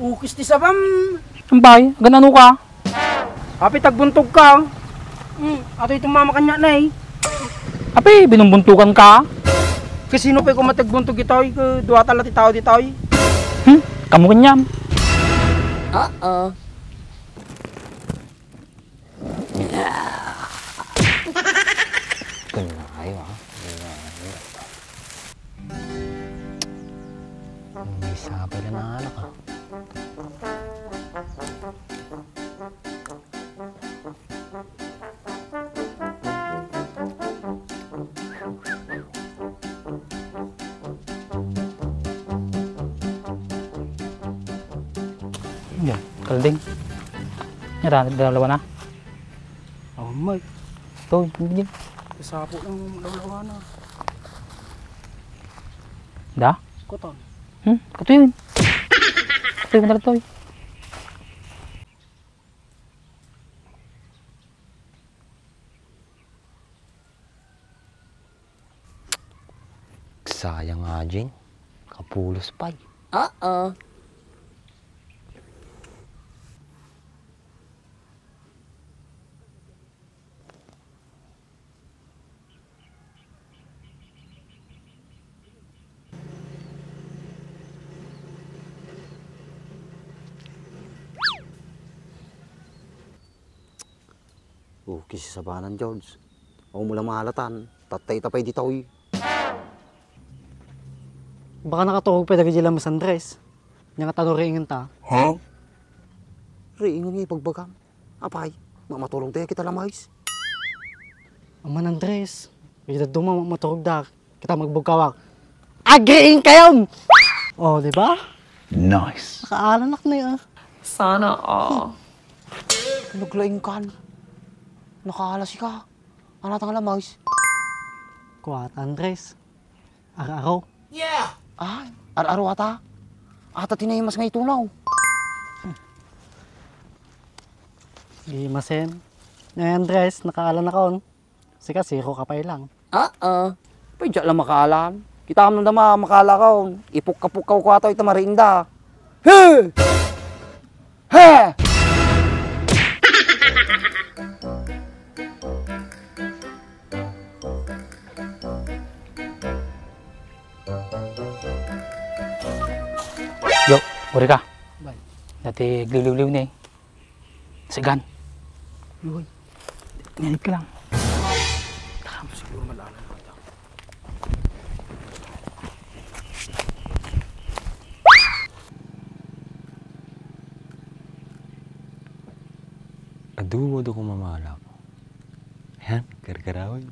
Ukis ti sabam. Ambay, ganano ka? Api tagbuntog ka. Ato itong mama kanya na eh. Ape, binumbuntukan ka? Kasi sino pa ko matagbuntog itoy? Duwa tala ti tao ditoy. Kamu kenyam. Kenay ha? May sabay na nangalak ha? Yan, kalding. Yan, dalawa na. Oh my. Ito, hindi. Kasapo ng lawlawa na. Da? Koton. Kato yun. Kato yun na ito. Sayang nga, Jane. Kapulos pa eh. Kisi sabanan, George. Ako mula mahalatan. Tatay-tapay di tao eh. Baka nakatuhog pa dagay mas Andres. Nga nga tanong ringin ta. Ha? Ringin nga ipagbagam. Apay, mamatulong tayo kita lamais. Aman Andres, kita duma maturog da. Kita magbugkawak. Agriin kayo! Oh, di ba? Nice. Nakaalanak na yun. Sana all. Naglaing kan. Nakahalasi ka. Anatang lamais. Kuwat Andres. Araw-araw. Ay, ar-araw ata. Ata tinayimas nga itunaw. Imasen. Ngayon Andres, nakaalan na kaon. Sika, zero ka pa lang. Pwede lang makaalam. Kita mo naman makala ka. Ipuk-kapukaw ko ato ito marinda. He! He! Yo, uri ka. Bay. Dati gliliw-liw na eh. Sigan. Uy, Nganit ka lang. siguro malalan ko ito. Aduwa do ko mamala ko. Yan, karkarawin.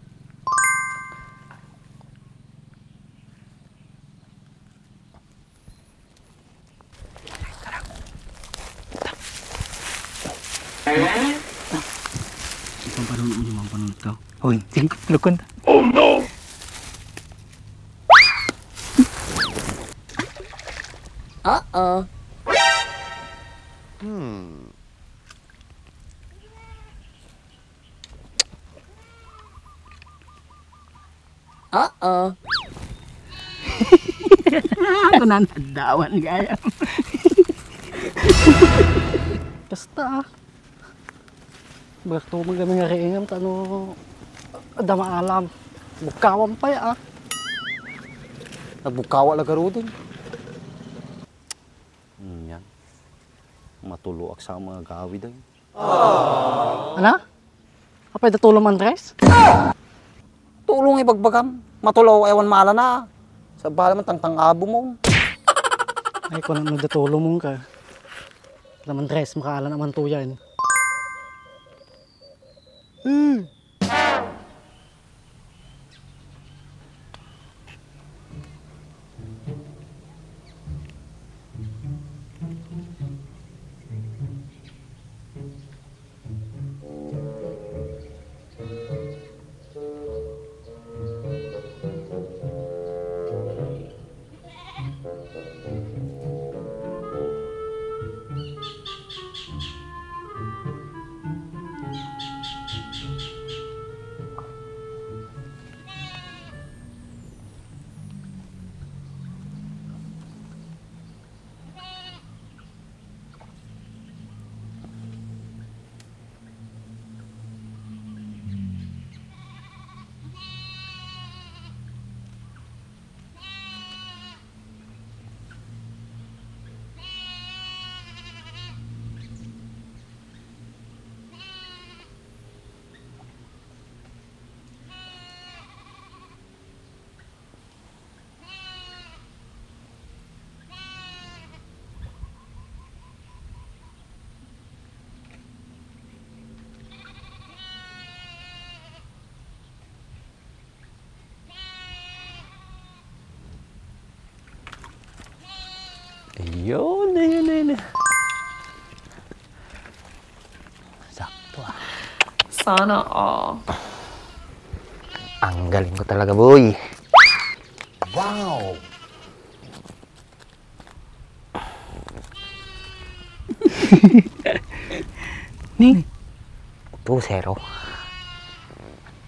Ipang panunod mo yung panunod ka. Uy, sige, lukon. Ako na nadawan gaya. Basta. Bakto mo kami nga ringin tano. Dama alam. Bukawan pa ya. Nagbukawa lang karo din. Yan. Matuluak sa mga gawi din. Ano? Apay datulong Andres? Tulong ibagbagam. Matulaw ewan maala na. Sa bahala man tangtang abo mo. Ay, kung ano datulong mong ka. Alam Andres, makaalan naman to yan. Ayun. Sakto ah. Sana all. Ang galing ko talaga, boy. Wow! Ning, 2-0.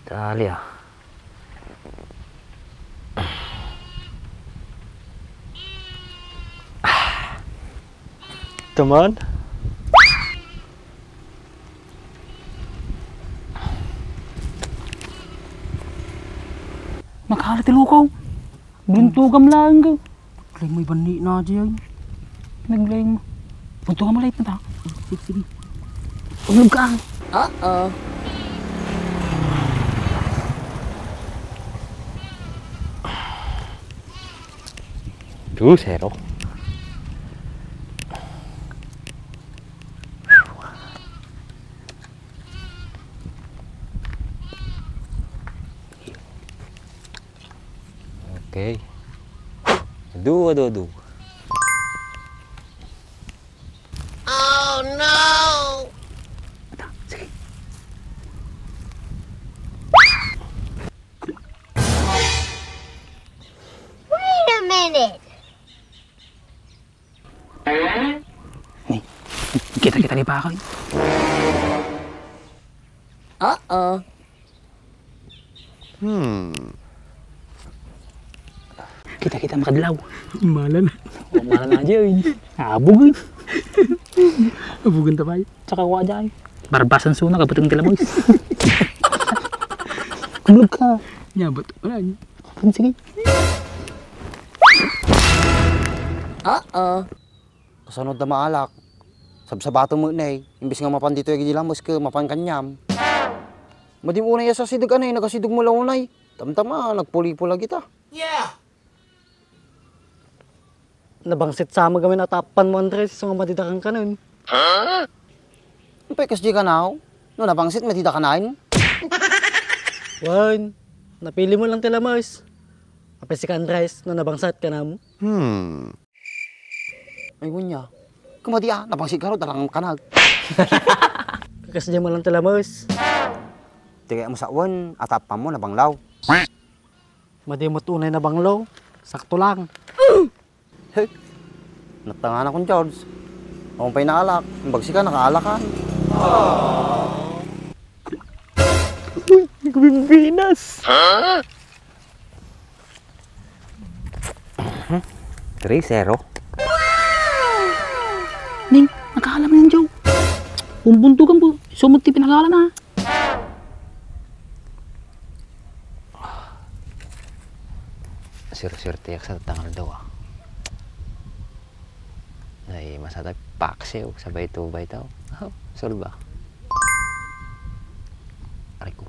Dali ah. Come on. makalat lukaw. Buntugam lang ko. Kaya may bani na dyan. Naglayang mo. Buntugam mo light na ta. Sige. Ulog ka. Uh-oh. Two zero. Okay. Adu. Wait a minute. Kita ni pa ako. Uh-oh. Kita makadlaw. Malan. Malan na dyan. Abog eh. Abugan ta ba? Tsaka kwa dyan. Barbasan suna ka batang tilamoy. Ulog ka. Nyabot. Wala niya. Sige. Uh-oh. Kasunod na maalak. Sabsabato mo na eh. Imbis nga mapan dito yung gilamos ka, mapan kanyam. Madim unay sa sidog anay, nagasidog mo lang unay. Tamtama, nagpuli-pula kita. Nabangsit sama kami natapan mo, Andres. So nga madidakan ka nun. Ang pekas di ka na no napangsit, matida ka nain. Wan, napili mo lang tilamos. Kapag si Andres, no nabangsat ka na mo. Ay, gunya. Kumadi napangsit ka ro, talang kanag. Kakasya mo lang tilamos. Tigay mo sa uwan, atapan mo, nabanglaw. Madi mo tunay na banglo. Sakto lang. Hey, natangan akong George. Akong pa'y naalak, bagsi ka, nakaalakan. Bimbinas! 3-0. Ning, nakakalam yan, Joe. Bumbuntugan po. Sumot ti pinakala na. Sir tiyak sa tangal daw ah. Ay, masatay paksiw sabay tubay tao. Solba. Aray ko.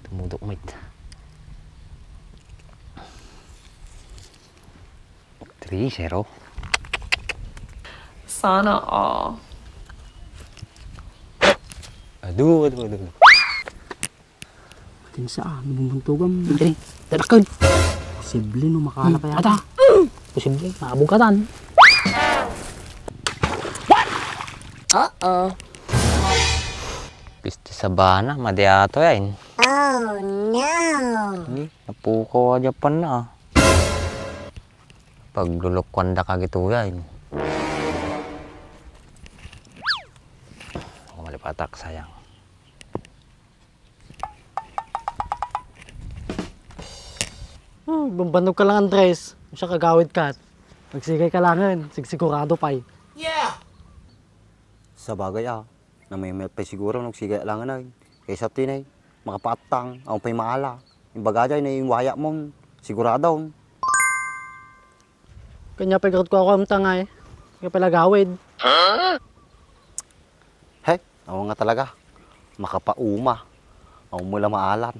Tumudok mait. 3-0. Sana all. Adu. Tin saan? Bumuntugam. Dali, dadakad. Posible no makala kaya. Ata. Posible, maabog ka tan. Uh-oh. Pisti sa bana, madiato yan. Oh no. Napuko ka Japan na ah. Paglulukwan da ka gitu yan. Ako malipatak, sayang. Bambanog ka lang, Andres. Siya kagawid ka. Magsigay ka langan. Sigsigurado pa'y. Sa bagay na may pa siguro nagsigay lang na. Kaysa tinay, makapatang, akong pa'y maala. Yung bagajay na yung waya mo, sigurado. Kanya pagkakot ko ako ang tangay. Kaya pala gawid. Hey, ako nga talaga. Makapauma. Ako mula maalan.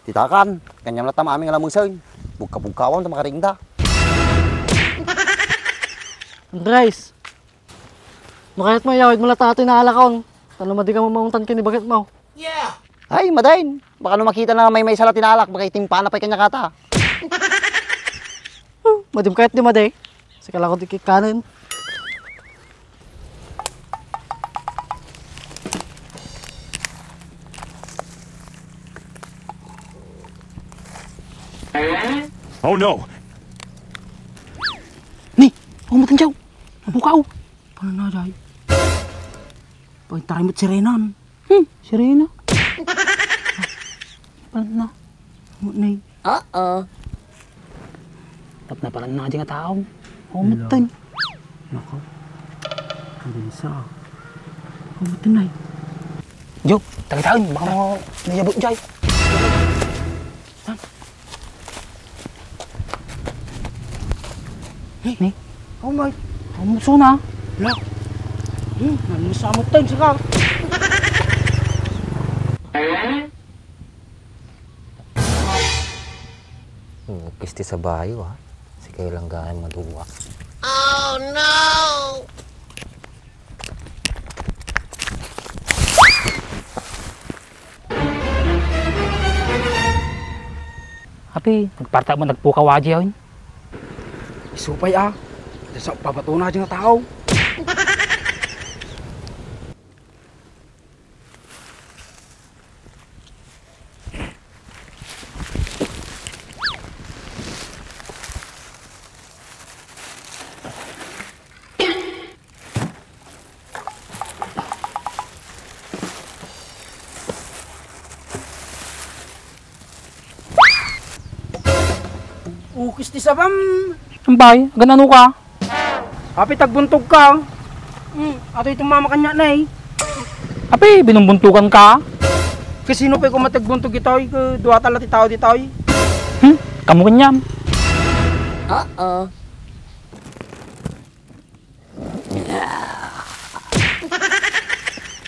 Titakan, kanyang latam aming alamusan. Bugka-bugkawan na makaringda. Andres! Makayat mo yawid mula tato na alakon. Tano madi ka mo mauntan ka ni bagat mo. Ay, madain. Baka no makita na may sala tinalak, baka itimpa na pa'y kanya kata. Madim kahit di maday. Sakala ko di kanin. Oh no! Ni, ako matanjaw. Mabukaw. Paano na, Jay? Pagtaray mo't sirenan. Sirena? Paano na? Ni. Tap na parang na nga tao. Ako matan. Nako. Ang isa. Ako matunay. Jo, tagay-taon. Baka mo nayabot, Jay. Ni, Oh my. ako muso na. La. Nalisamot tayo saka. Pisti sa bayo ha. Si kayo lang gaya maduwa. Oh no! Happy, nagparta mo nagpukaw aja yun. Isupay ah. Sa pabato na dyan nga tao. Ukis ti sabam. Sampay, ganano ka? Api tagbuntog ka. Ato itong mama kanya na eh. Happy, binumbuntukan ka? Kasi sino pa kung matagbuntog itoy, duwa tala ti tao ditoy. Kamu kanyam.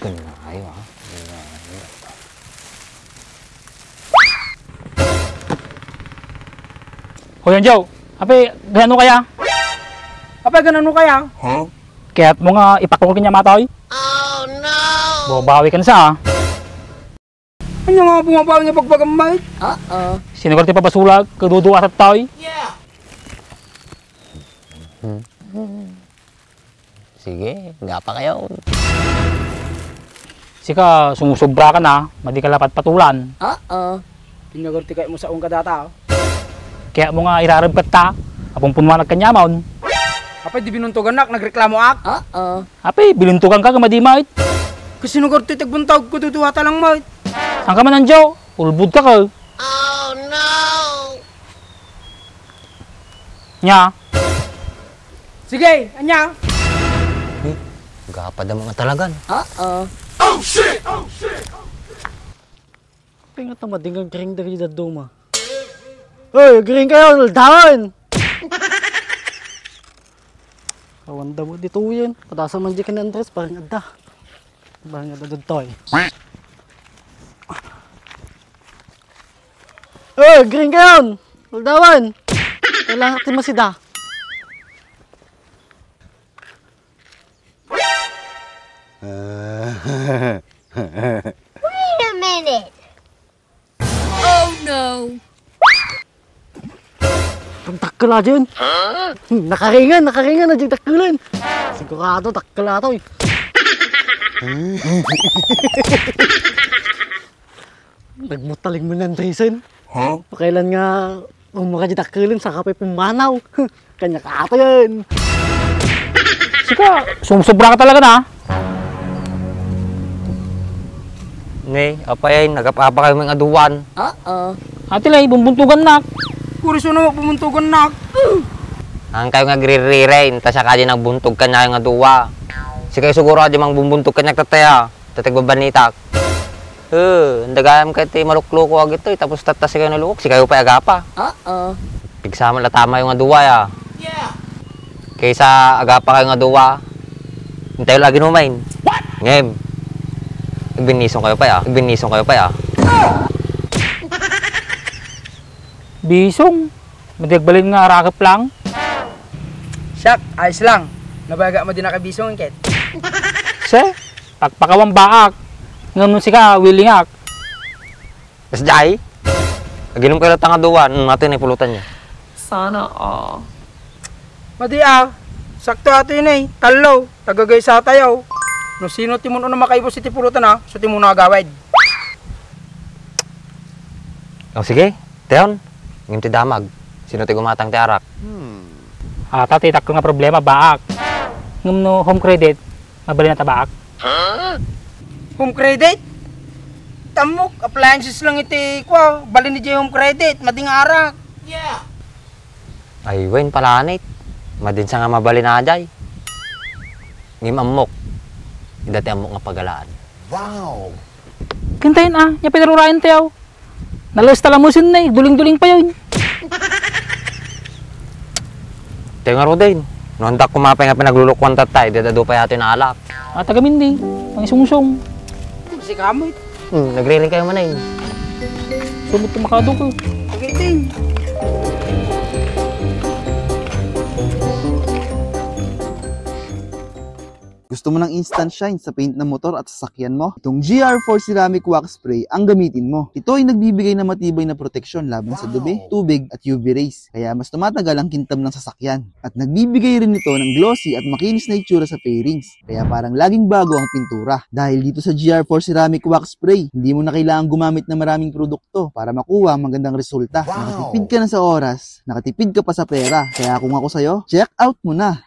Ganun na kayo ha. Hoy, Joe. Happy, ganano kaya? Apa ganun kaya? Kaya't mo nga ipakulkin niya matoy. Oh no! Babawi ka na sa Ano nga bumabawi nga pagpagamay? Sinigurti pa basulag, kaduduwa sa toy. Sige, nga pa kayo. Sika, sumusobra ka na, madi ka lapat patulan. Pinagurti kayo mo sa ung kadata. Kaya mo nga irarab ka ta, apong punwanag ka nyamon. Apa di binuntogan nak, nagreklamo ak? Happy, bilintukan ka kamadimait. Kasi nagurti tagbuntog ko duduwa talang may. Saan ka man ang Joe? Ulbud ka ka. Oh no! Nya, Sige, anya. Gapad ang mga talagan. Pingat na madingang kring dari da duma. Hoy, kring kayo, naldawan! Kawanda mo dito yan. Patasa man di ka ni Andres, parang ada. Parang ada doon Hoy, kring kayo! Naldawan! Kailangan natin masida. Wait a minute! Ang takla dyan. Nakaringan na dyan taklan. Sigurado takla to eh. Nagmutaling mo ng Andresen. Pakailan nga umaka dyan taklan sa kapay pumanaw. Kanya ka ato yan. sika, sumusobra ka talaga na. Ngay, apay, nagapapa kayo mga aduwan. Ate lay, bumbuntugan na. Kuriso na pumuntogan nak. Ang kayo nga gririrain, ta siya kadi nagbuntog ka niya yung aduwa. Si kayo siguro di mang bumbuntog ka niya tataya, tatagbabanita. Ang dagayam kayo ti malukloko agito, tapos tatas kayo nalukok, si kayo pa agapa. Pigsama la tama yung aduwa ya. Kaysa agapa kayo ng aduwa, hintayo lagi numain. Ngayon, ibinisong kayo pa ya. Bisong. Madigbalin nga rakap lang. Siyak, ayos lang. Nabaga mo din nakabisong ket. Se, pagpakawang baak. Ngayon sika, willingak. Mas jay, naginom kayo lang tanga aduwa, natin ay pulutan niya. Sana all. Madi sakto ato yun talo, tagagay sa tayaw. No sino timon na makaibos iti pulutan so timon na agawid. O sige, teon. Ngim ti damag. Sino ti gumatang ti arak? Tati, ko nga problema, baak. Ngum no home credit, mabali na ta baak. Home credit? Tamok, appliances lang iti kwa. Bali ni Jay home credit, mading arak. Ay, wen palanit. Madin sa nga mabali na ajay. Ngim amok. Idati amok nga pagalaan. Kintayin nya pinarurayan tayo. Nalos talamusin na duling-duling pa yun. Tayo nga Rodin. Noon tak kumapay nga pinaglulukwan tatay, dadado pa yato na alak. Tagamin di, ang isungsong. Kasi kamoy. Nagriling kayo man Sumot ka makado ko. Pagitin. Gusto mo ng instant shine sa paint ng motor at sasakyan mo? Itong GR4 Ceramic Wax Spray ang gamitin mo. Ito ay nagbibigay ng matibay na proteksyon laban sa dumi, tubig at UV rays. Kaya mas tumatagal ang kintab ng sasakyan. At nagbibigay rin ito ng glossy at makinis na itsura sa fairings. Kaya parang laging bago ang pintura. Dahil dito sa GR4 Ceramic Wax Spray, hindi mo na kailangan gumamit ng maraming produkto para makuha ang magandang resulta. Nakatipid ka na sa oras, nakatipid ka pa sa pera. Kaya kung ako sa'yo, check out mo na!